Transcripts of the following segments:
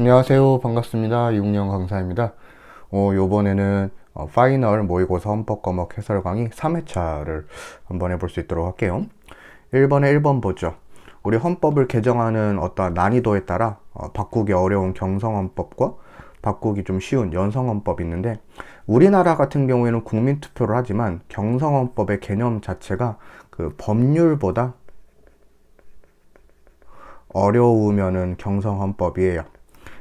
안녕하세요. 반갑습니다. 이국영 강사입니다. 요번에는 파이널 모의고사 헌법 과목 해설 강의 3회차를 한번 해볼 수 있도록 할게요. 1번에 1번 보죠. 우리 헌법을 개정하는 어떤 난이도에 따라 바꾸기 어려운 경성헌법과 바꾸기 좀 쉬운 연성헌법이 있는데, 우리나라 같은 경우에는 국민투표를 하지만 경성헌법의 개념 자체가 그 법률보다 어려우면은 경성헌법이에요.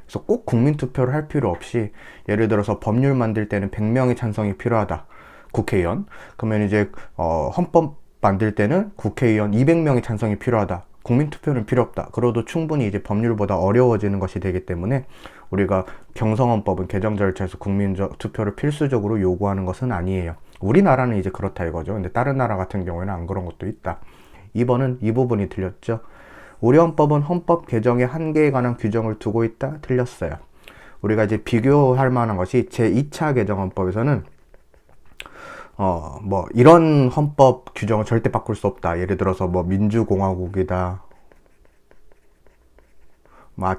그래서 꼭 국민투표를 할 필요 없이, 예를 들어서 법률 만들 때는 100명의 찬성이 필요하다, 국회의원. 그러면 이제 헌법 만들 때는 국회의원 200명의 찬성이 필요하다, 국민투표는 필요 없다. 그래도 충분히 이제 법률보다 어려워지는 것이 되기 때문에 우리가 경성헌법은 개정 절차에서 국민투표를 필수적으로 요구하는 것은 아니에요. 우리나라는 이제 그렇다 이거죠. 근데 다른 나라 같은 경우에는 안 그런 것도 있다. 2번은 이 부분이 틀렸죠. 우리 헌법은 헌법 개정의 한계에 관한 규정을 두고 있다. 틀렸어요. 우리가 이제 비교할 만한 것이 제2차 개정헌법에서는 이런 헌법 규정을 절대 바꿀 수 없다. 예를 들어서 민주공화국이다,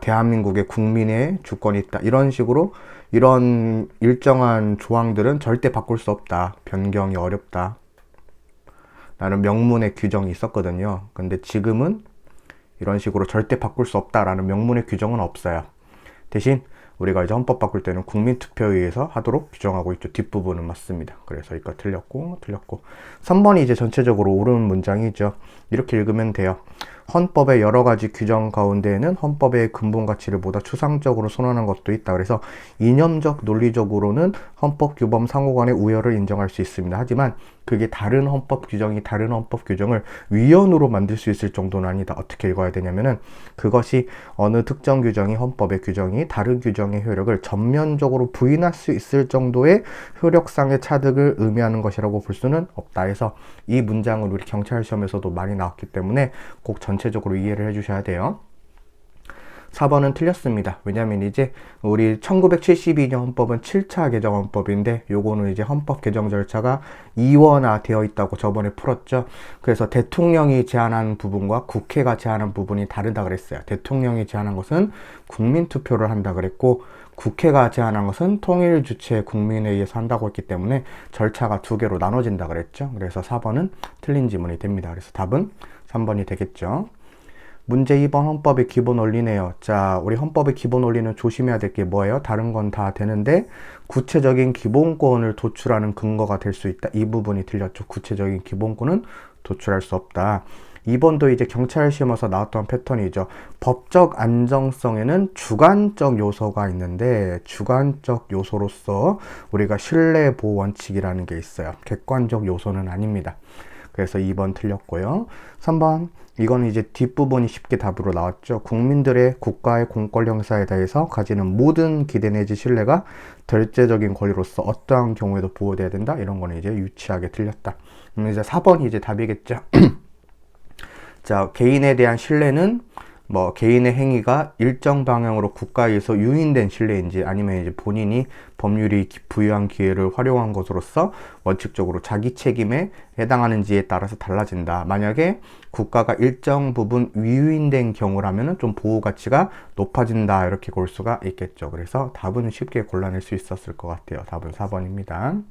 대한민국의 국민의 주권이 있다, 이런 식으로 이런 일정한 조항들은 절대 바꿀 수 없다, 변경이 어렵다 라는 명문의 규정이 있었거든요. 근데 지금은 이런 식으로 절대 바꿀 수 없다라는 명문의 규정은 없어요. 대신 우리가 이제 헌법 바꿀 때는 국민투표에 의해서 하도록 규정하고 있죠. 뒷부분은 맞습니다. 그래서 이거 틀렸고 3번이 이제 전체적으로 옳은 문장이죠. 이렇게 읽으면 돼요. 헌법의 여러 가지 규정 가운데에는 헌법의 근본 가치를 보다 추상적으로 선언한 것도 있다. 그래서 이념적, 논리적으로는 헌법 규범 상호 간의 우열을 인정할 수 있습니다. 하지만 그게 다른 헌법 규정이 다른 헌법 규정을 위헌으로 만들 수 있을 정도는 아니다. 어떻게 읽어야 되냐면은, 그것이 어느 특정 규정이 헌법의 규정이 다른 규정의 효력을 전면적으로 부인할 수 있을 정도의 효력상의 차득을 의미하는 것이라고 볼 수는 없다. 해서 이 문장은 우리 경찰 시험에서도 많이 나왔기 때문에 꼭 전체적으로 이해를 해주셔야 돼요. 4번은 틀렸습니다. 왜냐면 이제 우리 1972년 헌법은 7차 개정 헌법인데, 요거는 이제 헌법 개정 절차가 이원화 되어 있다고 저번에 풀었죠. 그래서 대통령이 제안한 부분과 국회가 제안한 부분이 다르다 그랬어요. 대통령이 제안한 것은 국민투표를 한다 그랬고, 국회가 제안한 것은 통일 주체 국민회의에서 한다고 했기 때문에 절차가 두 개로 나눠진다 그랬죠. 그래서 4번은 틀린 지문이 됩니다. 그래서 답은 3번이 되겠죠. 문제 2번 헌법의 기본 원리네요. 자, 우리 헌법의 기본 원리는 조심해야 될 게 뭐예요? 다른 건 다 되는데 구체적인 기본권을 도출하는 근거가 될 수 있다. 이 부분이 틀렸죠. 구체적인 기본권은 도출할 수 없다. 2번도 이제 경찰 시험에서 나왔던 패턴이죠. 법적 안정성에는 주관적 요소가 있는데, 주관적 요소로서 우리가 신뢰 보호 원칙이라는 게 있어요. 객관적 요소는 아닙니다. 그래서 2번 틀렸고요. 3번, 이거는 이제 뒷부분이 쉽게 답으로 나왔죠. 국민들의 국가의 공권 형사에 대해서 가지는 모든 기대 내지 신뢰가 절대적인 권리로서 어떠한 경우에도 보호돼야 된다. 이런 거는 이제 유치하게 틀렸다. 이제 4번이 이제 답이겠죠. 자, 개인에 대한 신뢰는 개인의 행위가 일정 방향으로 국가에서 유인된 신뢰인지, 아니면 이제 본인이 법률이 부여한 기회를 활용한 것으로서 원칙적으로 자기 책임에 해당하는지에 따라서 달라진다. 만약에 국가가 일정 부분 유인된 경우라면 좀 보호 가치가 높아진다. 이렇게 볼 수가 있겠죠. 그래서 답은 쉽게 골라낼 수 있었을 것 같아요. 답은 4번입니다.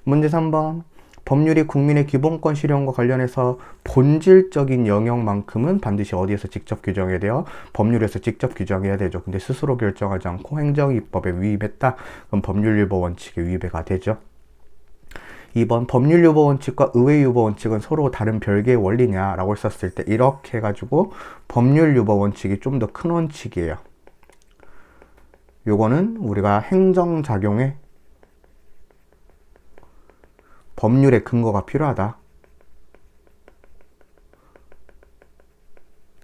문제 3번. 법률이 국민의 기본권 실현과 관련해서 본질적인 영역만큼은 반드시 어디에서 직접 규정해야 돼요? 법률에서 직접 규정해야 되죠. 근데 스스로 결정하지 않고 행정입법에 위임했다? 그럼 법률유보 원칙에 위배가 되죠. 2번, 법률유보 원칙과 의회유보 원칙은 서로 다른 별개의 원리냐라고 했었을 때, 이렇게 해가지고 법률유보 원칙이 좀 더 큰 원칙이에요. 요거는 우리가 행정작용에 법률의 근거가 필요하다.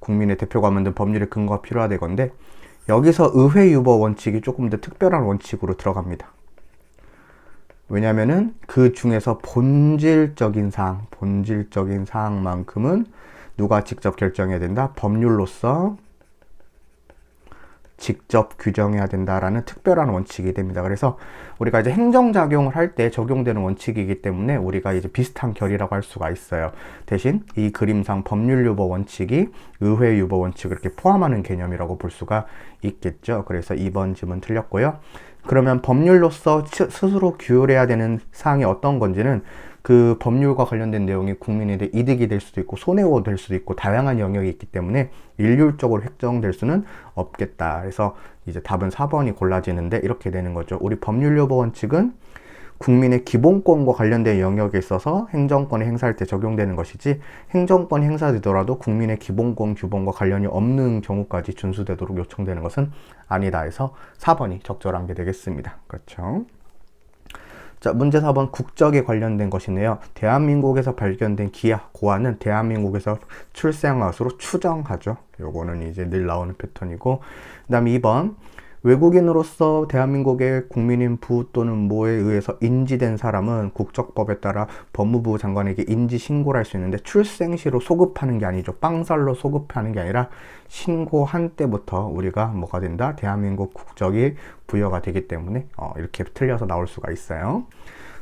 국민의 대표가 만든 법률의 근거가 필요하다 이건데, 여기서 의회유보 원칙이 조금 더 특별한 원칙으로 들어갑니다. 왜냐면은 그 중에서 본질적인 사항만큼은 누가 직접 결정해야 된다? 법률로서 직접 규정해야 된다라는 특별한 원칙이 됩니다. 그래서 우리가 이제 행정작용을 할 때 적용되는 원칙이기 때문에 우리가 이제 비슷한 결이라고 할 수가 있어요. 대신 이 그림상 법률유보 원칙이 의회유보 원칙을 이렇게 포함하는 개념이라고 볼 수가 있겠죠. 그래서 2번 질문 틀렸고요. 그러면 법률로서 스스로 규율해야 되는 사항이 어떤 건지는 그 법률과 관련된 내용이 국민에게 이득이 될 수도 있고 손해가 될 수도 있고 다양한 영역이 있기 때문에 일률적으로 획정될 수는 없겠다. 그래서 이제 답은 4번이 골라지는데 이렇게 되는 거죠. 우리 법률요보 원칙은 국민의 기본권과 관련된 영역에 있어서 행정권이 행사할 때 적용되는 것이지 행정권이 행사되더라도 국민의 기본권 규범과 관련이 없는 경우까지 준수되도록 요청되는 것은 아니다 해서 4번이 적절한 게 되겠습니다. 그렇죠. 자, 문제 4번 국적에 관련된 것이네요. 대한민국에서 발견된 기하, 고하는 대한민국에서 출생한 것으로 추정하죠. 요거는 이제 늘 나오는 패턴이고, 그 다음에 2번 외국인으로서 대한민국의 국민인 부 또는 모에 의해서 인지된 사람은 국적법에 따라 법무부 장관에게 인지 신고를 할 수 있는데 출생시로 소급하는 게 아니죠. 빵살로 소급하는 게 아니라 신고한 때부터 우리가 뭐가 된다? 대한민국 국적이 부여가 되기 때문에 이렇게 틀려서 나올 수가 있어요.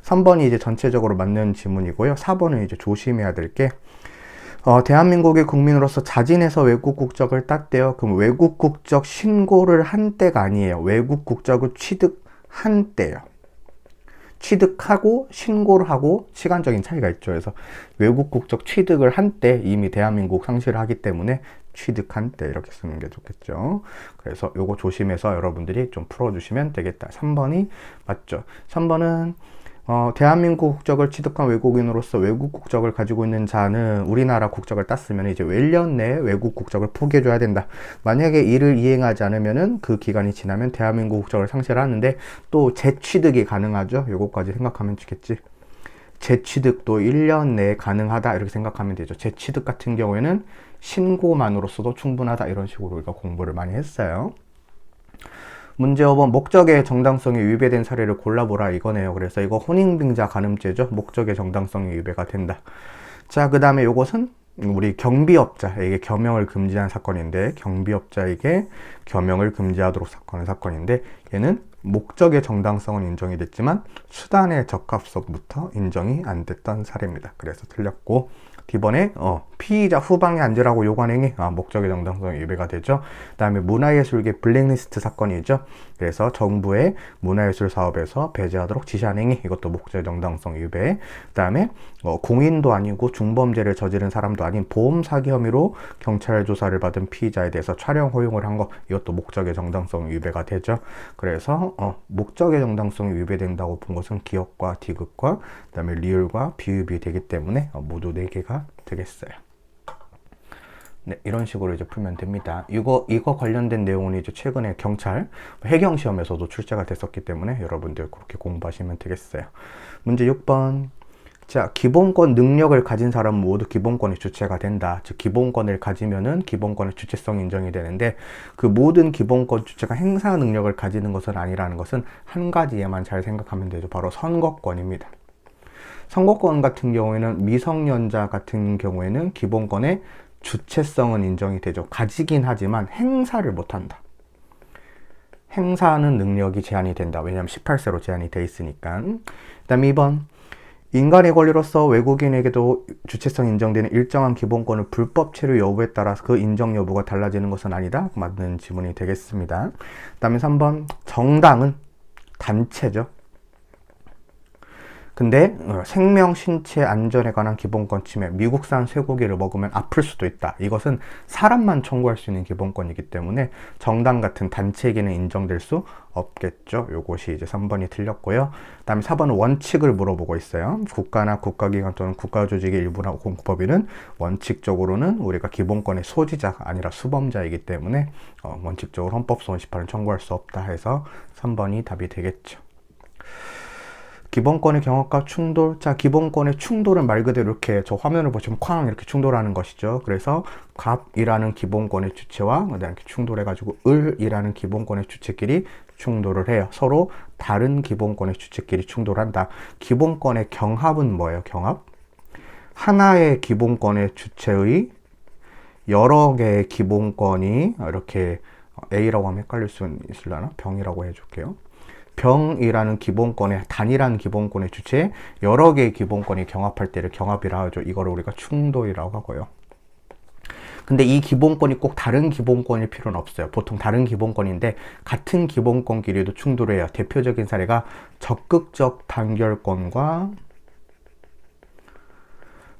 3번이 이제 전체적으로 맞는 지문이고요. 4번은 이제 조심해야 될 게 대한민국의 국민으로서 자진해서 외국 국적을 땄대요. 그럼 외국 국적 신고를 한 때가 아니에요. 외국 국적을 취득한 때예요. 취득하고 신고를 하고 시간적인 차이가 있죠. 그래서 외국 국적 취득을 한 때 이미 대한민국 상실을 하기 때문에 취득한 때 이렇게 쓰는 게 좋겠죠. 그래서 요거 조심해서 여러분들이 좀 풀어주시면 되겠다. 3번이 맞죠. 3번은 대한민국 국적을 취득한 외국인으로서 외국 국적을 가지고 있는 자는 우리나라 국적을 땄으면 이제 1년 내에 외국 국적을 포기해줘야 된다. 만약에 이를 이행하지 않으면은 그 기간이 지나면 대한민국 국적을 상실하는데 또 재취득이 가능하죠. 요거까지 생각하면 좋겠지. 재취득도 1년 내에 가능하다 이렇게 생각하면 되죠. 재취득 같은 경우에는 신고만으로서도 충분하다 이런 식으로 우리가 공부를 많이 했어요. 문제 5번 목적의 정당성이 위배된 사례를 골라보라 이거네요. 그래서 이거 혼인빙자 간음죄죠. 목적의 정당성이 위배가 된다. 자, 그 다음에 요것은 우리 경비업자에게 겸용을 금지한 사건인데 경비업자에게 겸용을 금지하도록 사건은 사건인데 얘는 목적의 정당성은 인정이 됐지만 수단의 적합성부터 인정이 안 됐던 사례입니다. 그래서 틀렸고 D번에 피의자 후방에 앉으라고 요구한 행위 목적의 정당성이 위배가 되죠. 그 다음에 문화예술계 블랙리스트 사건이죠. 그래서 정부의 문화예술 사업에서 배제하도록 지시한 행위 이것도 목적의 정당성 위배. 그 다음에 공인도 아니고 중범죄를 저지른 사람도 아닌 보험 사기 혐의로 경찰 조사를 받은 피의자에 대해서 촬영 허용을 한 거 이것도 목적의 정당성 위배가 되죠. 그래서 목적의 정당성이 위배된다고 본 것은 기업과 디귿과 그 다음에 리을과 비읍이 되기 때문에 모두 4개가 되겠어요. 네, 이런 식으로 이제 풀면 됩니다. 이거 관련된 내용은 이제 최근에 경찰 해경 시험에서도 출제가 됐었기 때문에 여러분들 그렇게 공부하시면 되겠어요. 문제 6번. 자, 기본권 능력을 가진 사람은 모두 기본권의 주체가 된다. 즉, 기본권을 가지면은 기본권의 주체성이 인정이 되는데 그 모든 기본권 주체가 행사 능력을 가지는 것은 아니라는 것은 한 가지에만 잘 생각하면 되죠. 바로 선거권입니다. 선거권 같은 경우에는 미성년자 같은 경우에는 기본권의 주체성은 인정이 되죠. 가지긴 하지만 행사를 못한다. 행사하는 능력이 제한이 된다. 왜냐하면 18세로 제한이 돼 있으니까. 그 다음에 2번. 인간의 권리로서 외국인에게도 주체성 인정되는 일정한 기본권을 불법 체류 여부에 따라서 그 인정 여부가 달라지는 것은 아니다. 맞는 지문이 되겠습니다. 그 다음에 3번. 정당은 단체죠. 근데 생명, 신체, 안전에 관한 기본권 침해, 미국산 쇠고기를 먹으면 아플 수도 있다. 이것은 사람만 청구할 수 있는 기본권이기 때문에 정당 같은 단체에게는 인정될 수 없겠죠. 요것이 이제 3번이 틀렸고요. 그 다음에 4번은 원칙을 물어보고 있어요. 국가나 국가기관 또는 국가조직의 일부나 공법인은 원칙적으로는 우리가 기본권의 소지자가 아니라 수범자이기 때문에 원칙적으로 헌법소원 18은 청구할 수 없다 해서 3번이 답이 되겠죠. 기본권의 경합과 충돌. 자, 기본권의 충돌은 말 그대로 이렇게 저 화면을 보시면 쾅 이렇게 충돌하는 것이죠. 그래서 갑이라는 기본권의 주체와 이렇게 충돌해가지고 을이라는 기본권의 주체끼리 충돌을 해요. 서로 다른 기본권의 주체끼리 충돌한다. 기본권의 경합은 뭐예요? 경합? 하나의 기본권의 주체의 여러 개의 기본권이 이렇게 A라고 하면 헷갈릴 수 있으려나? 병이라고 해줄게요. 병이라는 기본권의 단일한 기본권의 주체에 여러 개의 기본권이 경합할 때를 경합이라 하죠. 이거를 우리가 충돌이라고 하고요. 근데 이 기본권이 꼭 다른 기본권일 필요는 없어요. 보통 다른 기본권인데 같은 기본권끼리도 충돌해요. 대표적인 사례가 적극적 단결권과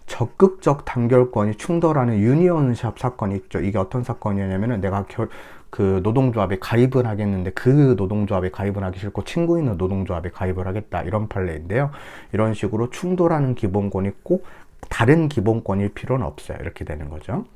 적극적 단결권이 충돌하는 유니온샵 사건이 있죠. 이게 어떤 사건이냐면은 내가 그 노동조합에 가입을 하겠는데 그 노동조합에 가입을 하기 싫고 친구 있는 노동조합에 가입을 하겠다, 이런 판례인데요. 이런 식으로 충돌하는 기본권이 꼭 다른 기본권일 필요는 없어요. 이렇게 되는 거죠.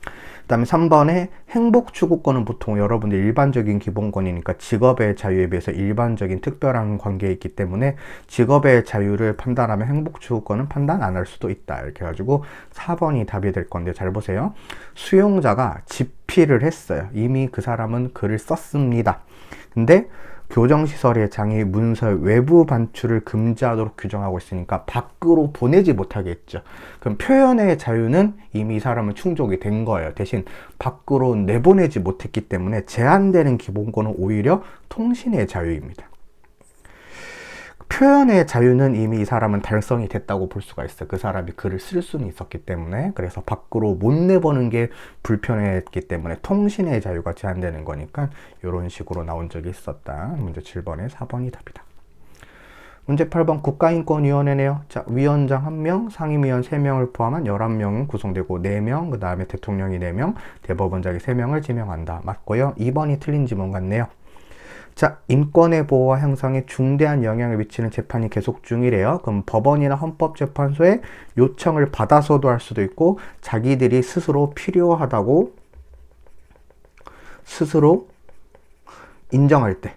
그 다음에 3번에 행복추구권은 보통 여러분들 일반적인 기본권이니까 직업의 자유에 비해서 일반적인 특별한 관계에 있기 때문에 직업의 자유를 판단하면 행복추구권은 판단 안 할 수도 있다. 이렇게 해가지고 4번이 답이 될 건데, 잘 보세요. 수용자가 집필을 했어요. 이미 그 사람은 글을 썼습니다. 근데 교정시설의 장애 문서의 외부 반출을 금지하도록 규정하고 있으니까 밖으로 보내지 못하게 했죠. 그럼 표현의 자유는 이미 이 사람은 충족이 된 거예요. 대신 밖으로 내보내지 못했기 때문에 제한되는 기본권은 오히려 통신의 자유입니다. 표현의 자유는 이미 이 사람은 달성이 됐다고 볼 수가 있어요. 그 사람이 글을 쓸 수는 있었기 때문에. 그래서 밖으로 못 내보는 게 불편했기 때문에 통신의 자유가 제한되는 거니까 이런 식으로 나온 적이 있었다. 문제 7번에 4번이 답이다. 문제 8번 국가인권위원회네요. 자, 위원장 1명, 상임위원 3명을 포함한 11명은 구성되고 4명, 그 다음에 대통령이 4명, 대법원장이 3명을 지명한다. 맞고요. 2번이 틀린 지문 같네요. 자, 인권의 보호와 형성에 중대한 영향을 미치는 재판이 계속 중이래요. 그럼 법원이나 헌법재판소에 요청을 받아서도 할 수도 있고 자기들이 스스로 필요하다고 스스로 인정할 때,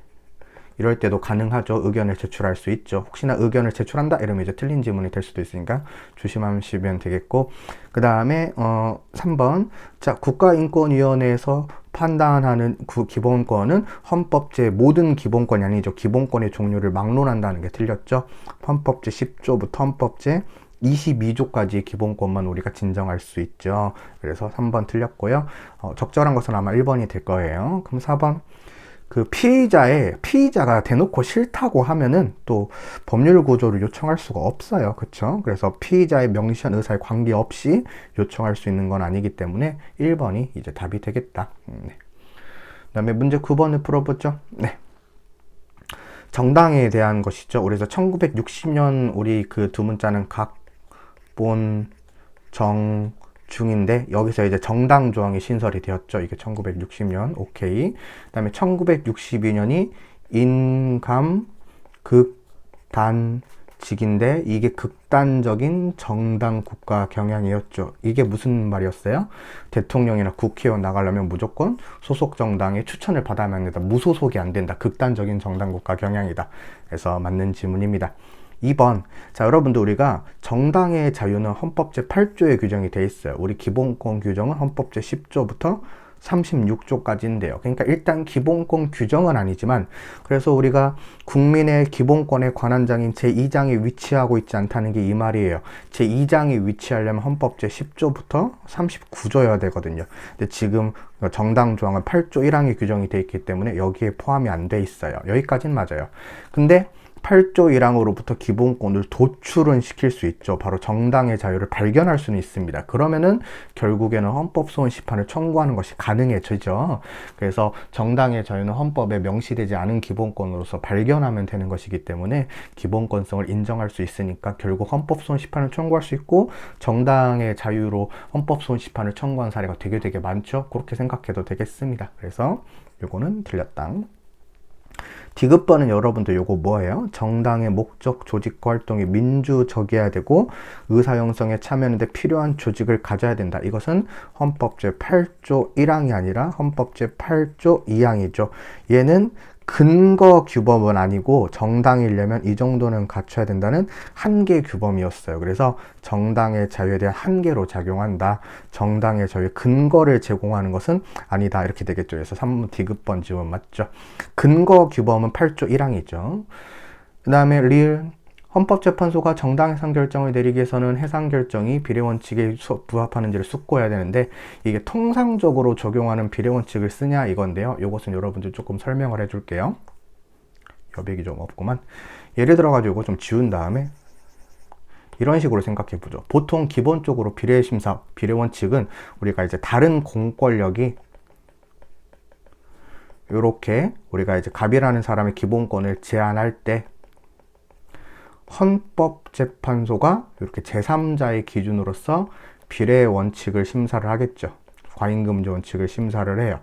이럴 때도 가능하죠. 의견을 제출할 수 있죠. 혹시나 의견을 제출한다 이러면 이제 틀린 지문이 될 수도 있으니까 조심하시면 되겠고, 그 다음에 3번 자, 국가인권위원회에서 판단하는 그 기본권은 헌법제 모든 기본권이 아니죠. 기본권의 종류를 막론한다는 게 틀렸죠. 헌법제 10조부터 헌법제 22조까지 기본권만 우리가 진정할 수 있죠. 그래서 3번 틀렸고요. 적절한 것은 아마 1번이 될 거예요. 그럼 4번 그 피의자가 대놓고 싫다고 하면은 또 법률 구조를 요청할 수가 없어요. 그쵸? 그래서 피의자의 명시한 의사에 관계없이 요청할 수 있는 건 아니기 때문에 1번이 이제 답이 되겠다. 네. 그 다음에 문제 9번을 풀어보죠. 네. 정당에 대한 것이죠. 그래서 1960년 우리 그 두 문자는 각본, 정, 중인데 여기서 이제 정당 조항이 신설이 되었죠. 이게 1960년. 오케이. 그다음에 1962년이 인감 극단직인데 이게 극단적인 정당 국가 경향이었죠. 이게 무슨 말이었어요? 대통령이나 국회의원 나가려면 무조건 소속 정당의 추천을 받아야만 된다. 무소속이 안 된다. 극단적인 정당 국가 경향이다. 그래서 맞는 지문입니다. 2번. 자, 여러분들 우리가 정당의 자유는 헌법제 8조에 규정이 되어 있어요. 우리 기본권 규정은 헌법제 10조부터 36조까지인데요. 그러니까 일단 기본권 규정은 아니지만 그래서 우리가 국민의 기본권의 관한장인 제2장에 위치하고 있지 않다는 게 이 말이에요. 제2장에 위치하려면 헌법제 10조부터 39조여야 되거든요. 근데 지금 정당 조항은 8조 1항에 규정이 되어 있기 때문에 여기에 포함이 안 돼 있어요. 여기까지는 맞아요. 근데 8조 1항으로부터 기본권을 도출은 시킬 수 있죠. 바로 정당의 자유를 발견할 수는 있습니다. 그러면은 결국에는 헌법소원 심판을 청구하는 것이 가능해지죠. 그래서 정당의 자유는 헌법에 명시되지 않은 기본권으로서 발견하면 되는 것이기 때문에 기본권성을 인정할 수 있으니까 결국 헌법소원 심판을 청구할 수 있고 정당의 자유로 헌법소원 심판을 청구한 사례가 되게 많죠. 그렇게 생각해도 되겠습니다. 그래서 요거는 틀렸다. 디귿번은 여러분들 요거 뭐예요? 정당의 목적, 조직과 활동이 민주적이어야 되고 의사 형성에 참여하는데 필요한 조직을 가져야 된다. 이것은 헌법제 8조 1항이 아니라 헌법제 8조 2항이죠. 얘는 근거 규범은 아니고 정당이려면 이 정도는 갖춰야 된다는 한계 규범이었어요. 그래서 정당의 자유에 대한 한계로 작용한다. 정당의 자유의 근거를 제공하는 것은 아니다. 이렇게 되겠죠. 그래서 3번 디귿번 지원 맞죠. 근거 규범은 8조 1항이죠. 그 다음에 리을 헌법재판소가 정당 해상 결정을 내리기 위해서는 해상 결정이 비례 원칙에 부합하는지를 숙고해야 되는데 이게 통상적으로 적용하는 비례 원칙을 쓰냐 이건데요. 이것은 여러분들 조금 설명을 해줄게요. 여백이 좀 없구만. 예를 들어가지고 좀 지운 다음에 이런 식으로 생각해 보죠. 보통 기본적으로 비례심사, 비례 원칙은 우리가 이제 다른 공권력이 이렇게 우리가 이제 갑이라는 사람의 기본권을 제한할 때 헌법재판소가 이렇게 제3자의 기준으로서 비례 원칙을 심사를 하겠죠. 과잉금지 원칙을 심사를 해요.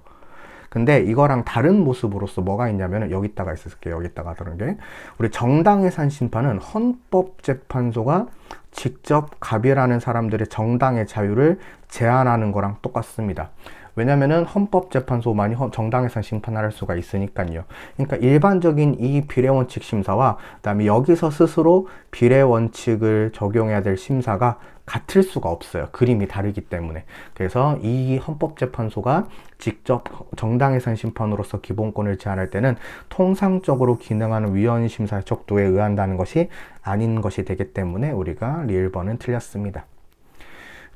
근데 이거랑 다른 모습으로서 뭐가 있냐면 여기다가 있을게요. 여기다가 다른 게 우리 정당해산 심판은 헌법재판소가 직접 갑이라는 사람들의 정당의 자유를 제한하는 거랑 똑같습니다. 왜냐면은 헌법재판소만이 정당해산 심판을 할 수가 있으니까요. 그러니까 일반적인 이 비례원칙 심사와 그다음에 여기서 스스로 비례원칙을 적용해야 될 심사가 같을 수가 없어요. 그림이 다르기 때문에. 그래서 이 헌법재판소가 직접 정당해산 심판으로서 기본권을 제한할 때는 통상적으로 기능하는 위헌심사의 척도에 의한다는 것이 아닌 것이 되기 때문에 우리가 리을번은 틀렸습니다.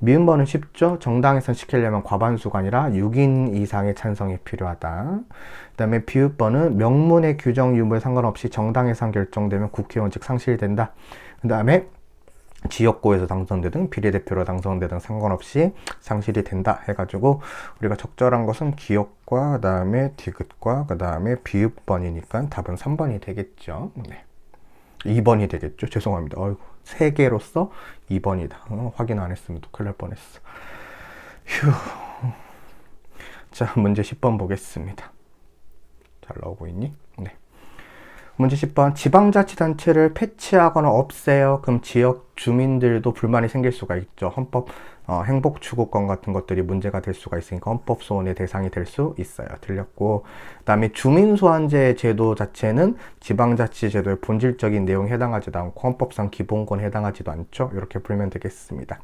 미음번은 쉽죠? 정당해산 시키려면 과반수가 아니라 6인 이상의 찬성이 필요하다. 그 다음에 비읍번은 명문의 규정 유무에 상관없이 정당해산 결정되면 국회의원직 상실된다. 그 다음에 지역구에서 당선되든 비례대표로 당선되든 상관없이 상실이 된다 해가지고 우리가 적절한 것은 기역과 그 다음에 디귿과 그 다음에 비읍번이니까 답은 3번이 되겠죠. 네. 2번이 되겠죠. 죄송합니다. 어이구, 3개로서 2번이다. 확인 안 했으면 또 큰일 날 뻔했어. 휴. 자, 문제 10번 보겠습니다. 잘 나오고 있니? 네. 문제 10번. 지방자치단체를 폐지하거나 없애요. 그럼 지역 주민들도 불만이 생길 수가 있죠. 헌법 행복추구권 같은 것들이 문제가 될 수가 있으니까 헌법소원의 대상이 될 수 있어요. 틀렸고, 그 다음에 주민소환제 제도 자체는 지방자치제도의 본질적인 내용에 해당하지도 않고 헌법상 기본권에 해당하지도 않죠. 이렇게 풀면 되겠습니다.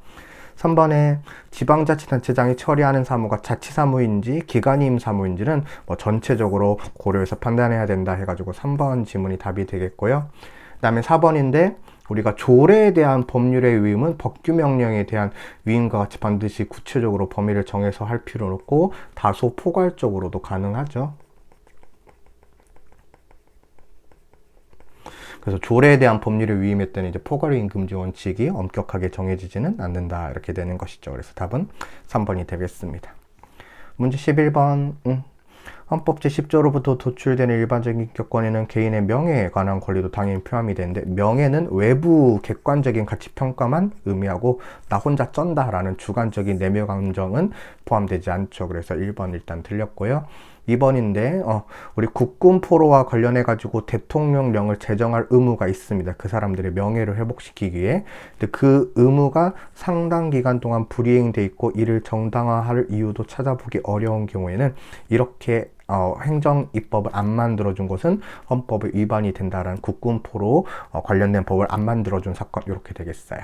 3번에 지방자치단체장이 처리하는 사무가 자치사무인지 기관임 사무인지는 뭐 전체적으로 고려해서 판단해야 된다 해가지고 3번 지문이 답이 되겠고요. 그 다음에 4번인데 우리가 조례에 대한 법률의 위임은 법규명령에 대한 위임과 같이 반드시 구체적으로 범위를 정해서 할 필요는 없고 다소 포괄적으로도 가능하죠. 그래서 조례에 대한 법률의 위임에 때는 이제 포괄위임 금지 원칙이 엄격하게 정해지지는 않는다 이렇게 되는 것이죠. 그래서 답은 3번이 되겠습니다. 문제 11번 헌법 제10조로부터 도출되는 일반적인 인격권에는 개인의 명예에 관한 권리도 당연히 포함이 되는데 명예는 외부 객관적인 가치평가만 의미하고 나 혼자 쩐다라는 주관적인 내면 감정은 포함되지 않죠. 그래서 1번 일단 틀렸고요. 2번인데 우리 국군 포로와 관련해 가지고 대통령령을 제정할 의무가 있습니다. 그 사람들의 명예를 회복시키기 위해. 근데 그 의무가 상당 기간 동안 불이행돼 있고 이를 정당화할 이유도 찾아보기 어려운 경우에는 이렇게 행정 입법을 안 만들어준 것은 헌법의 위반이 된다라는 국군 포로 관련된 법을 안 만들어준 사건 이렇게 되겠어요.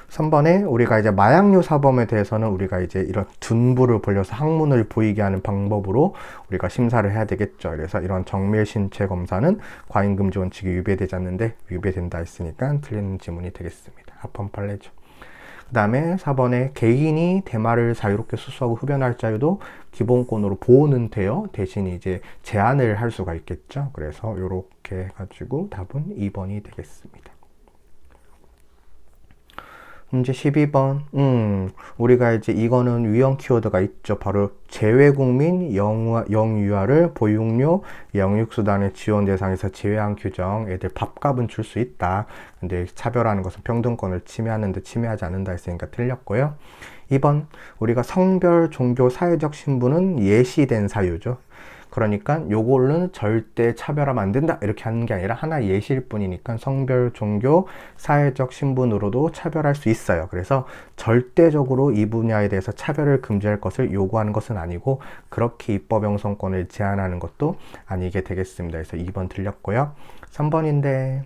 3번에 우리가 이제 마약류 사범에 대해서는 우리가 이제 이런 둔부를 벌려서 항문을 보이게 하는 방법으로 우리가 심사를 해야 되겠죠. 그래서 이런 정밀 신체 검사는 과잉금지 원칙이 위배되지 않는데 위배된다 했으니까 틀린 지문이 되겠습니다. 합헌 판례죠. 그 다음에 4번에 개인이 대마를 자유롭게 수수하고 흡연할 자유도 기본권으로 보호는 돼요. 대신 이제 제한을 할 수가 있겠죠. 그래서 이렇게 해가지고 답은 2번이 되겠습니다. 문제 12번. 우리가 이제 이거는 위헌 키워드가 있죠. 바로 재외국민 영유아를 보육료 영육수단의 지원 대상에서 제외한 규정. 애들 밥값은 줄 수 있다. 근데 차별하는 것은 평등권을 침해하는데 침해하지 않는다 했으니까 틀렸고요. 2번. 우리가 성별, 종교, 사회적 신분은 예시된 사유죠. 그러니까 요걸로는 절대 차별하면 안 된다 이렇게 하는 게 아니라 하나 예시일 뿐이니까 성별, 종교, 사회적 신분으로도 차별할 수 있어요. 그래서 절대적으로 이 분야에 대해서 차별을 금지할 것을 요구하는 것은 아니고 그렇게 입법 형성권을 제한하는 것도 아니게 되겠습니다. 그래서 2번 틀렸고요. 3번인데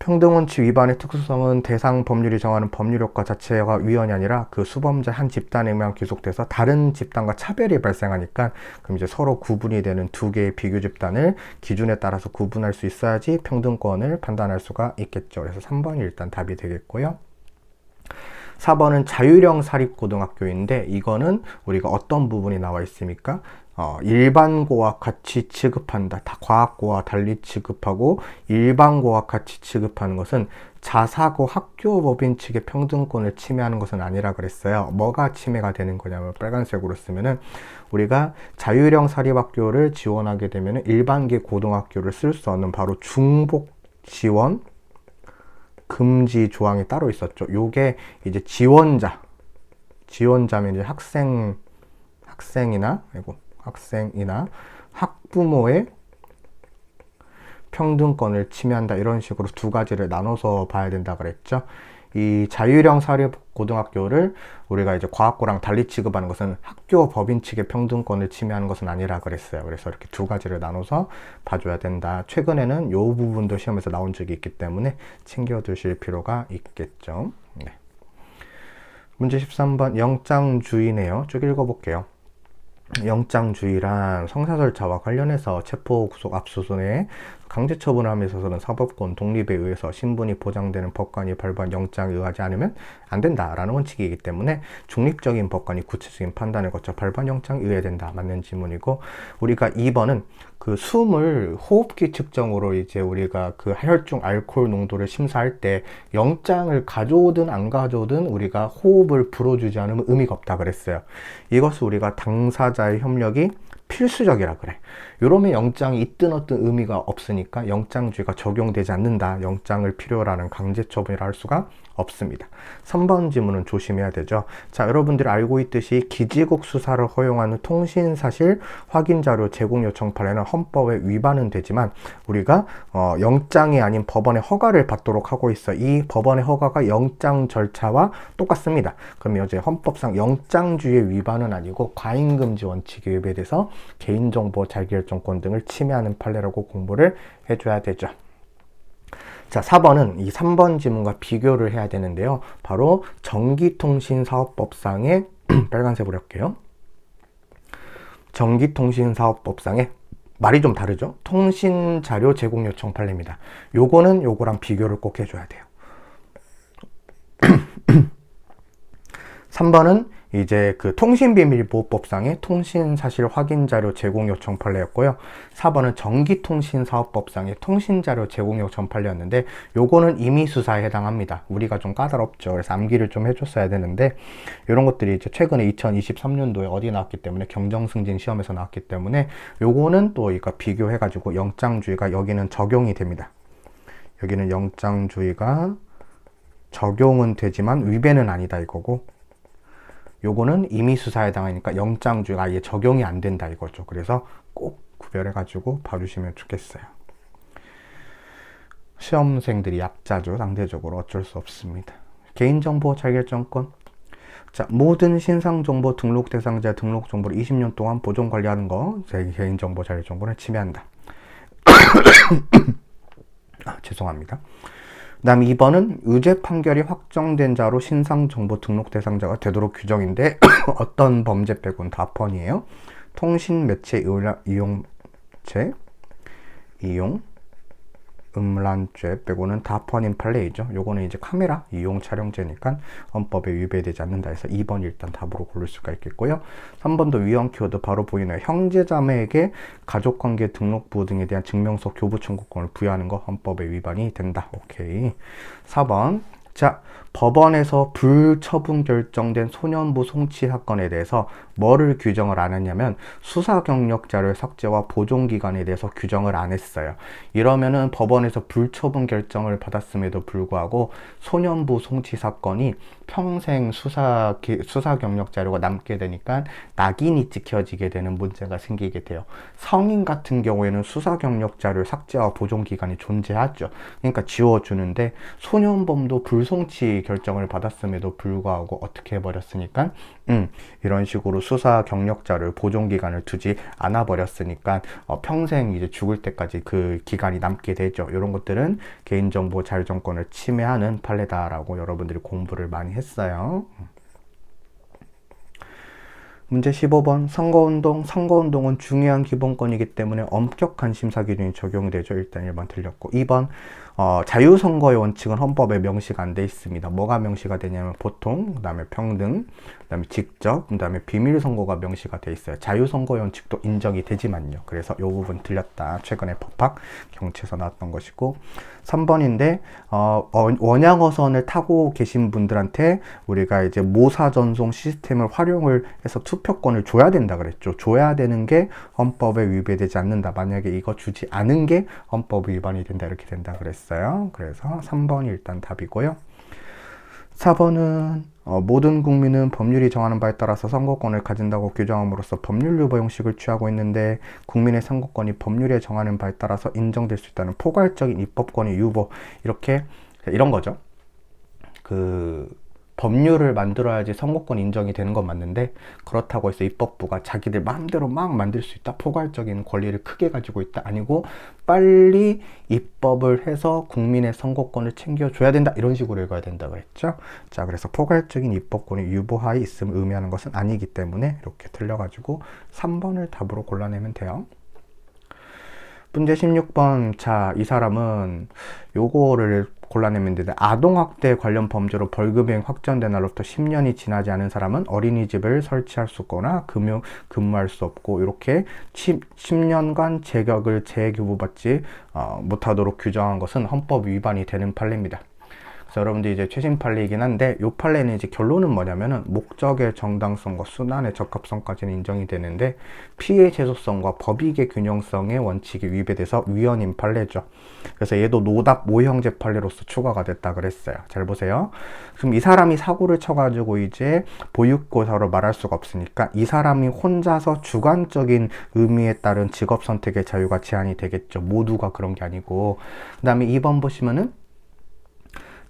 평등원칙 위반의 특수성은 대상 법률이 정하는 법률효과 자체가 위헌이 아니라 그 수범자 한 집단에만 귀속돼서 다른 집단과 차별이 발생하니까, 그럼 이제 서로 구분이 되는 두 개의 비교 집단을 기준에 따라서 구분할 수 있어야지 평등권을 판단할 수가 있겠죠. 그래서 3번이 일단 답이 되겠고요. 4번은 자율형 사립고등학교인데, 이거는 우리가 어떤 부분이 나와 있습니까? 일반고와 같이 취급한다. 다 과학고와 달리 취급하고 일반고와 같이 취급하는 것은 자사고 학교법인 측의 평등권을 침해하는 것은 아니라 그랬어요. 뭐가 침해가 되는 거냐면, 빨간색으로 쓰면은 우리가 자율형 사립학교를 지원하게 되면 일반계 고등학교를 쓸 수 없는 바로 중복 지원 금지 조항이 따로 있었죠. 요게 이제 지원자면 이제 학생이나 학부모의 평등권을 침해한다, 이런 식으로 두 가지를 나눠서 봐야 된다 그랬죠. 이 자율형 사립고등학교를 우리가 이제 과학고랑 달리 취급하는 것은 학교 법인 측의 평등권을 침해하는 것은 아니라 그랬어요. 그래서 이렇게 두 가지를 나눠서 봐줘야 된다. 최근에는 이 부분도 시험에서 나온 적이 있기 때문에 챙겨두실 필요가 있겠죠. 네. 문제 13번 영장주의네요. 쭉 읽어볼게요. 영장주의란 성사절차와 관련해서 체포, 구속, 압수수색, 강제 처분을 함에 있어서는 사법권 독립에 의해서 신분이 보장되는 법관이 발부한 영장에 의하지 않으면 안 된다라는 원칙이기 때문에 중립적인 법관이 구체적인 판단을 거쳐 발부한 영장에 의해야 된다. 맞는 지문이고, 우리가 2번은 그 숨을 호흡기 측정으로 이제 우리가 그 혈중 알코올 농도를 심사할 때 영장을 가져오든 안 가져오든 우리가 호흡을 불어주지 않으면 의미가 없다 그랬어요. 이것을 우리가 당사자의 협력이 필수적이라 그래. 이러면 영장이 있든 어떤 의미가 없으니까 영장주의가 적용되지 않는다. 영장을 필요로 하는 강제처분이라 할 수가 없습니다. 3번 지문은 조심해야 되죠. 자, 여러분들이 알고 있듯이 기지국 수사를 허용하는 통신사실 확인자료 제공 요청 판례는 헌법에 위반은 되지만 우리가 영장이 아닌 법원의 허가를 받도록 하고 있어. 이 법원의 허가가 영장 절차와 똑같습니다. 그러면 이제 헌법상 영장주의 위반은 아니고 과잉금지 원칙에 위배돼서 개인정보 자기결정권 등을 침해하는 판례라고 공부를 해줘야 되죠. 자, 4번은 이 3번 지문과 비교를 해야 되는데요. 바로 전기통신사업법상의 빨간색으로 할게요. 전기통신사업법상의 말이 좀 다르죠? 통신자료 제공 요청 판례입니다. 요거는 요거랑 비교를 꼭 해줘야 돼요. 3번은 이제 그 통신비밀보호법상의 통신사실 확인자료 제공 요청 판례였고요. 4번은 전기통신사업법상의 통신자료 제공 요청 판례였는데, 요거는 임의수사에 해당합니다. 우리가 좀 까다롭죠. 그래서 암기를 좀 해줬어야 되는데, 이런 것들이 이제 최근에 2023년도에 어디 나왔기 때문에 경정승진 시험에서 나왔기 때문에 요거는 또 이거 비교해가지고 영장주의가 여기는 적용이 됩니다. 여기는 영장주의가 적용은 되지만 위배는 아니다 이거고, 요거는 임의수사에 해당하니까 영장주의가 아예 적용이 안 된다 이거죠. 그래서 꼭 구별해가지고 봐주시면 좋겠어요. 시험생들이 약자죠. 상대적으로 어쩔 수 없습니다. 개인정보 자기결정권. 자, 모든 신상정보 등록 대상자 등록 정보를 20년 동안 보존 관리하는 거, 개인정보 자기결정권을 침해한다. 죄송합니다. 그 다음 2번은 유죄 판결이 확정된 자로 신상정보 등록 대상자가 되도록 규정인데 어떤 범죄 빼고는 다 펀이에요. 통신매체 이용 음란죄 빼고는 다 펀인 판례이죠. 요거는 이제 카메라 이용 촬영죄니까 헌법에 위배되지 않는다 해서 2번 일단 답으로 고를 수가 있겠고요. 3번도 위헌 키워드 바로 보이네요. 형제자매에게 가족관계 등록부 등에 대한 증명서 교부 청구권을 부여하는 거 헌법에 위반이 된다. 오케이. 4번. 자, 법원에서 불처분 결정된 소년부 송치 사건에 대해서 뭐를 규정을 안 했냐면 수사 경력 자료의 삭제와 보존 기간에 대해서 규정을 안 했어요. 이러면은 법원에서 불처분 결정을 받았음에도 불구하고 소년부 송치 사건이 평생 수사 경력 자료가 남게 되니까 낙인이 찍혀지게 되는 문제가 생기게 돼요. 성인 같은 경우에는 수사 경력 자료 삭제와 보존 기간이 존재하죠. 그러니까 지워주는데, 소년범도 불송치 결정을 받았음에도 불구하고 어떻게 해버렸으니까 이런 식으로 수사 경력자를 보존 기간을 두지 않아 버렸으니까 평생 이제 죽을 때까지 그 기간이 남게 되죠. 이런 것들은 개인정보 자율정권을 침해하는 판례다라고 여러분들이 공부를 많이 했어요. 문제 15번 선거운동. 선거운동은 중요한 기본권이기 때문에 엄격한 심사 기준이 적용되죠. 일단 1번 틀렸고 2번 자유선거의 원칙은 헌법에 명시가 안 돼 있습니다. 뭐가 명시가 되냐면 보통, 그 다음에 평등, 그 다음에 직접, 그 다음에 비밀선거가 명시가 돼 있어요. 자유선거의 원칙도 인정이 되지만요. 그래서 이 부분 틀렸다. 최근에 법학 경채에서 나왔던 것이고 3번인데 원양어선을 타고 계신 분들한테 우리가 이제 모사전송 시스템을 활용을 해서 투표권을 줘야 된다 그랬죠. 줘야 되는 게 헌법에 위배되지 않는다. 만약에 이거 주지 않은 게 헌법 위반이 된다. 이렇게 된다 그랬어요. 그래서 3번이 일단 답이고요. 4번은 모든 국민은 법률이 정하는 바에 따라서 선거권을 가진다고 규정함으로써 법률 유보 형식을 취하고 있는데 국민의 선거권이 법률에 정하는 바에 따라서 인정될 수 있다는 포괄적인 입법권의 유보, 이렇게 이런 거죠. 법률을 만들어야지 선거권 인정이 되는 건 맞는데 그렇다고 해서 입법부가 자기들 마음대로 막 만들 수 있다, 포괄적인 권리를 크게 가지고 있다, 아니고 빨리 입법을 해서 국민의 선거권을 챙겨줘야 된다, 이런 식으로 읽어야 된다고 했죠. 자, 그래서 포괄적인 입법권이 유보하에 있음을 의미하는 것은 아니기 때문에 이렇게 틀려가지고 3번을 답으로 골라내면 돼요. 문제 16번. 자, 이 사람은 요거를 골라내면 되는데 아동학대 관련 범죄로 벌금형이 확정된 날로부터 10년이 지나지 않은 사람은 어린이집을 설치할 수 없거나 근무할 수 없고, 이렇게 10년간 재격을 재교부받지 못하도록 규정한 것은 헌법 위반이 되는 판례입니다. 그래서 여러분들 이제 최신 판례이긴 한데, 이 판례는 이제 결론은 뭐냐면은 목적의 정당성과 순환의 적합성까지는 인정이 되는데 피해 제소성과 법익의 균형성의 원칙이 위배돼서 위헌인 판례죠. 그래서 얘도 노답 모형제 판례로서 추가가 됐다 그랬어요. 잘 보세요. 그럼 이 사람이 사고를 쳐가지고 이제 보육고사로 말할 수가 없으니까 이 사람이 혼자서 주관적인 의미에 따른 직업 선택의 자유가 제한이 되겠죠. 모두가 그런 게 아니고. 그 다음에 2번 보시면은,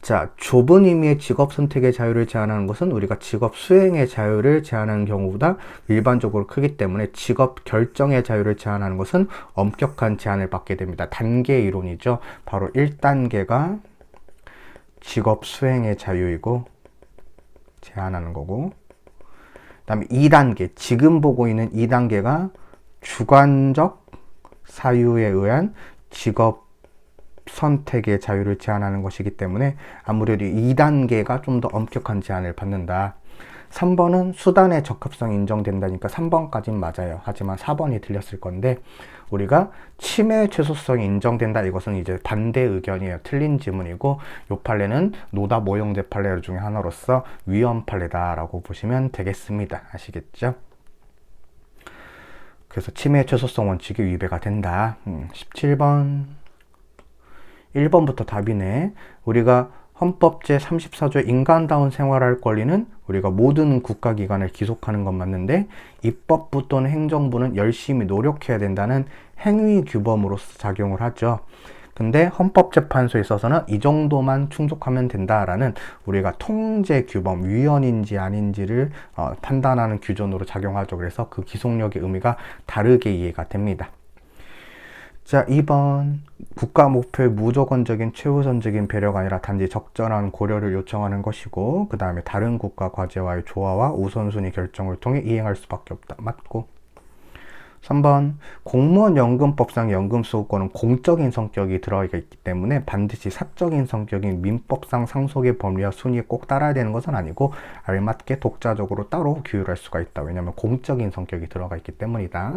자, 좁은 의미의 직업 선택의 자유를 제한하는 것은 우리가 직업 수행의 자유를 제한하는 경우보다 일반적으로 크기 때문에 직업 결정의 자유를 제한하는 것은 엄격한 제한을 받게 됩니다. 단계 이론이죠. 바로 1단계가 직업 수행의 자유이고 제한하는 거고, 그 다음에 2단계, 지금 보고 있는 2단계가 주관적 사유에 의한 직업 선택의 자유를 제한하는 것이기 때문에 아무래도 2단계가 좀 더 엄격한 제한을 받는다. 3번은 수단의 적합성이 인정된다니까 3번까지는 맞아요. 하지만 4번이 틀렸을 건데, 우리가 침해 최소성이 인정된다, 이것은 이제 반대 의견이에요. 틀린 지문이고, 이 판례는 노답 모형제 판례 중에 하나로서 위헌 판례다라고 보시면 되겠습니다. 아시겠죠? 그래서 침해 최소성 원칙이 위배가 된다. 17번. 1번부터 답이네. 우리가 헌법 제34조의 인간다운 생활할 권리는 우리가 모든 국가기관을 기속하는 건 맞는데 입법부 또는 행정부는 열심히 노력해야 된다는 행위 규범으로서 작용을 하죠. 근데 헌법재판소에 있어서는 이 정도만 충족하면 된다라는 우리가 통제 규범, 위헌인지 아닌지를 판단하는 규정으로 작용하죠. 그래서 그 기속력의 의미가 다르게 이해가 됩니다. 자, 2번. 국가 목표의 무조건적인 최우선적인 배려가 아니라 단지 적절한 고려를 요청하는 것이고, 그 다음에 다른 국가 과제와의 조화와 우선순위 결정을 통해 이행할 수밖에 없다. 맞고. 3번. 공무원 연금법상 연금수급권은 공적인 성격이 들어가 있기 때문에 반드시 사적인 성격인 민법상 상속의 법리와 순위에 꼭 따라야 되는 것은 아니고 알맞게 독자적으로 따로 규율할 수가 있다. 왜냐하면 공적인 성격이 들어가 있기 때문이다.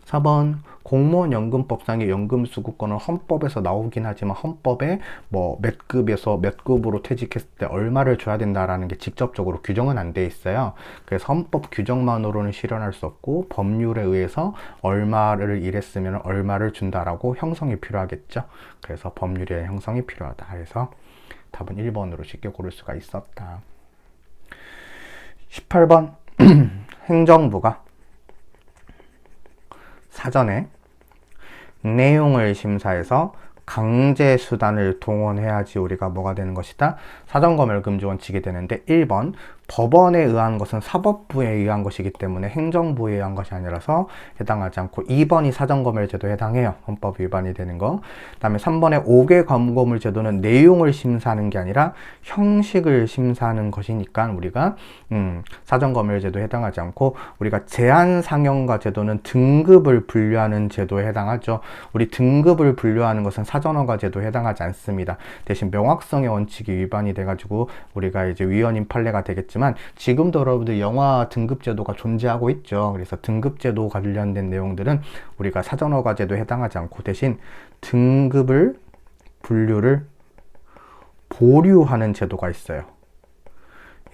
4번. 공무원 연금법상의 연금수급권은 헌법에서 나오긴 하지만 헌법에 몇 급에서 몇 급으로 퇴직했을 때 얼마를 줘야 된다라는 게 직접적으로 규정은 안 돼 있어요. 그래서 헌법 규정만으로는 실현할 수 없고 법률에 의해서 얼마를 일했으면 얼마를 준다라고 형성이 필요하겠죠. 그래서 법률의 형성이 필요하다. 그래서 답은 1번으로 쉽게 고를 수가 있었다. 18번. 행정부가 사전에 내용을 심사해서 강제 수단을 동원해야지 우리가 뭐가 되는 것이다? 사전검열금지 원칙이 되는데 1번 법원에 의한 것은 사법부에 의한 것이기 때문에 행정부에 의한 것이 아니라서 해당하지 않고 2번이 사전검열제도에 해당해요. 헌법 위반이 되는 거. 그 다음에 3번의 5개 검거물제도는 내용을 심사하는 게 아니라 형식을 심사하는 것이니까 우리가 사전검열제도에 해당하지 않고, 우리가 제한상형과 제도는 등급을 분류하는 제도에 해당하죠. 우리 등급을 분류하는 것은 사전허가 제도에 해당하지 않습니다. 대신 명확성의 원칙이 위반이 돼가지고 우리가 이제 위헌인 판례가 되겠지만, 지금도 여러분들 영화 등급제도가 존재하고 있죠. 그래서 등급제도 관련된 내용들은 우리가 사전허가 제도에 해당하지 않고, 대신 등급을 분류를 보류하는 제도가 있어요.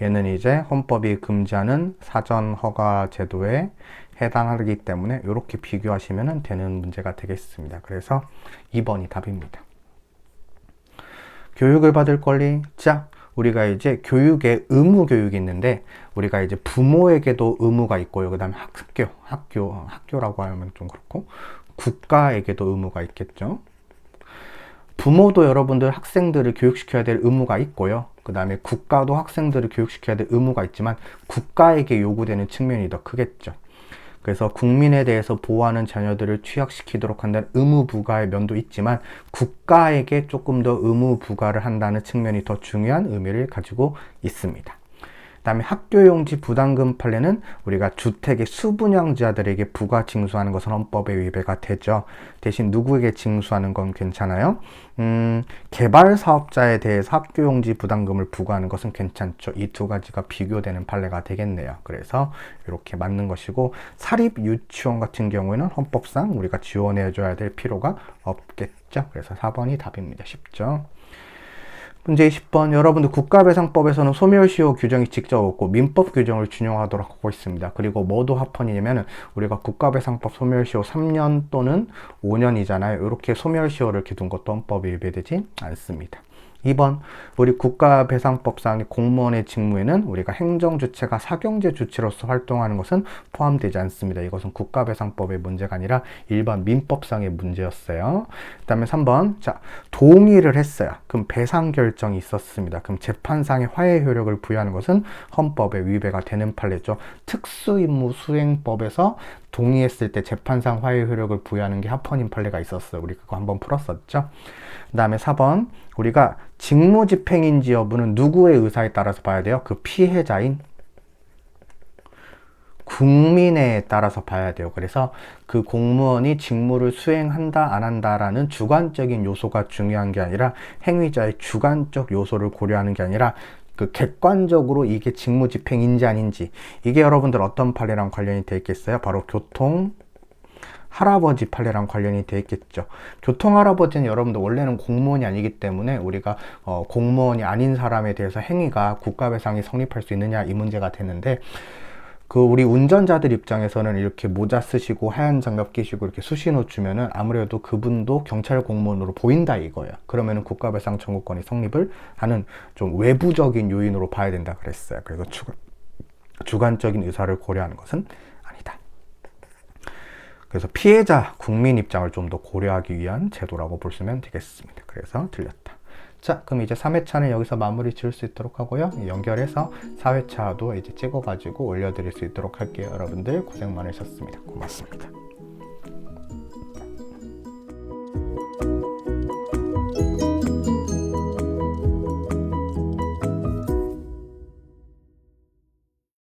얘는 이제 헌법이 금지하는 사전허가 제도에 해당하기 때문에 이렇게 비교하시면 되는 문제가 되겠습니다. 그래서 2번이 답입니다. 교육을 받을 권리. 자, 우리가 이제 교육에 의무 교육이 있는데, 우리가 이제 부모에게도 의무가 있고요. 그 다음에 학교라고 하면 좀 그렇고, 국가에게도 의무가 있겠죠. 부모도 여러분들 학생들을 교육시켜야 될 의무가 있고요. 그 다음에 국가도 학생들을 교육시켜야 될 의무가 있지만, 국가에게 요구되는 측면이 더 크겠죠. 그래서 국민에 대해서 보호하는 자녀들을 취약시키도록 한다는 의무 부과의 면도 있지만, 국가에게 조금 더 의무 부과를 한다는 측면이 더 중요한 의미를 가지고 있습니다. 그 다음에 학교용지 부담금 판례는 우리가 주택의 수분양자들에게 부과 징수하는 것은 헌법에 위배가 되죠. 대신 누구에게 징수하는 건 괜찮아요. 개발 사업자에 대해서 학교용지 부담금을 부과하는 것은 괜찮죠. 이 두 가지가 비교되는 판례가 되겠네요. 그래서 이렇게 맞는 것이고, 사립 유치원 같은 경우에는 헌법상 우리가 지원해 줘야 될 필요가 없겠죠. 그래서 4번이 답입니다. 쉽죠. 문제 20번. 여러분들 국가배상법에서는 소멸시효 규정이 직접 없고 민법 규정을 준용하도록 하고 있습니다. 그리고 뭐도 합헌이냐면은 우리가 국가배상법 소멸시효 3년 또는 5년이잖아요. 이렇게 소멸시효를 이렇게 둔 것도 헌법에 위배되지 않습니다. 2번. 우리 국가배상법상의 공무원의 직무에는 우리가 행정주체가 사경제 주체로서 활동하는 것은 포함되지 않습니다. 이것은 국가배상법의 문제가 아니라 일반 민법상의 문제였어요. 그 다음에 3번. 자, 동의를 했어요. 그럼 배상 결정이 있었습니다. 그럼 재판상의 화해 효력을 부여하는 것은 헌법에 위배가 되는 판례죠. 특수임무수행법에서 동의했을 때 재판상 화해 효력을 부여하는 게 합헌인 판례가 있었어요. 우리 그거 한번 풀었었죠. 그 다음에 4번. 우리가 직무집행인지 여부는 누구의 의사에 따라서 봐야 돼요? 그 피해자인 국민에 따라서 봐야 돼요. 그래서 그 공무원이 직무를 수행한다 안 한다라는 주관적인 요소가 중요한 게 아니라, 행위자의 주관적 요소를 고려하는 게 아니라 그 객관적으로 이게 직무집행인지 아닌지, 이게 여러분들 어떤 판례랑 관련이 돼 있겠어요? 바로 교통 할아버지 판례랑 관련이 돼 있겠죠. 교통 할아버지는 여러분들 원래는 공무원이 아니기 때문에 우리가 공무원이 아닌 사람에 대해서 행위가 국가배상이 성립할 수 있느냐, 이 문제가 되는데, 그 우리 운전자들 입장에서는 이렇게 모자 쓰시고 하얀 장갑 끼시고 이렇게 수신호 주면은 아무래도 그분도 경찰 공무원으로 보인다 이거예요. 그러면은 국가배상 청구권이 성립을 하는 좀 외부적인 요인으로 봐야 된다 그랬어요. 그래서 주관적인 의사를 고려하는 것은 아니다. 그래서 피해자 국민 입장을 좀 더 고려하기 위한 제도라고 보시면 되겠습니다. 그래서 틀렸다. 자, 그럼 이제 3회차는 여기서 마무리 지을 수 있도록 하고요. 연결해서 4회차도 이제 찍어가지고 올려드릴 수 있도록 할게요. 여러분들 고생 많으셨습니다. 고맙습니다.